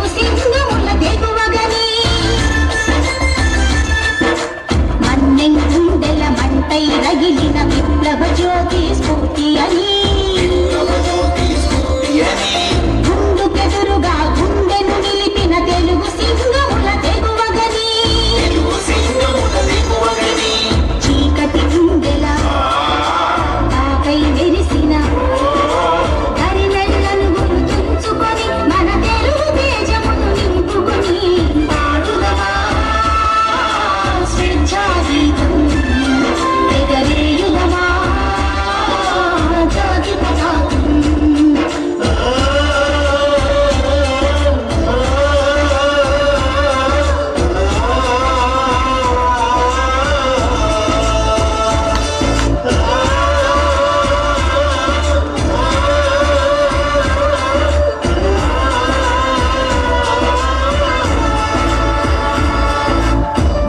తెలుగు సింగముల తెగువగని మన్నెంగుండెల మంటై రగిలిన విప్లవ జ్యోతి స్ఫూర్తి అని గుండుకెదురుగా గుండెను నిలిపిన తెలుగు సింగముల తెగువగని చీకటి గుండెల తాకై మెరిసిన కరిమెల్లను గుర్తుంచుకొని మన తెలుగు తేజమును నింపుకొని పాడుదమా స్వేచ్ఛా గీతం ఎగరేయుదమా జాతి పతాకం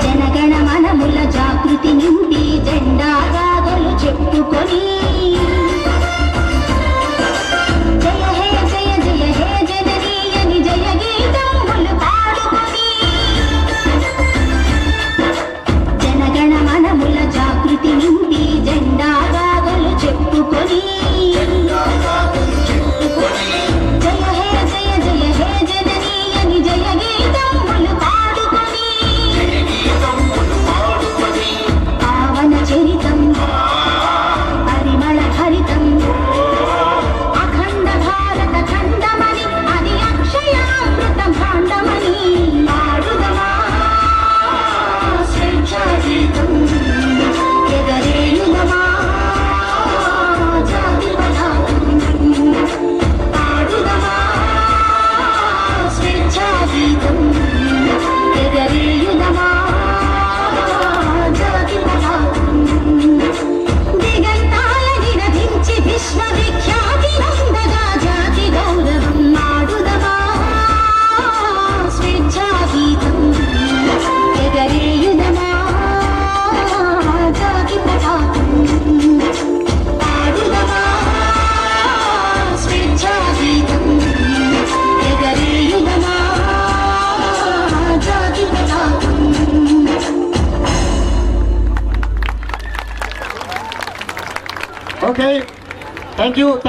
జనగణ మనముల జాగృతి నింపి జెండా గాథలు చెప్పుకొని జయ హే జయ జయ హే జననీ అని జయ గీతములు పాడుకొని జనగణ మనముల జాగృతి నింపి జెండా గాథలు చెప్పుకొని జయ హే జయ జయ హే జననీ అని జయ గీతములు పాడుకొని పావన చరితం పరిమళ హరితం అఖండ భారత ఖండమని అది అక్షయామృత భాండమని పాడుదమా స్వేచ్ఛా గీతం ఎగరేయుదమా జాతి పతాకం పాడుదమా స్వేచ్ఛా గీతం ఎగరేయుదమా జాతి పతాకం దిగంతాల నిరధించి విశ్వవిఖ్యాతి నందగా జాతి గౌరవం నాడుదమా స్వేచ్ఛా గీతం ఎగరేయుదమా జాతి పతాకం పాడుదమా స్వేచ్ఛా గీతం ఎగరేయుదమా జాతి పతాకం. Okay, thank you.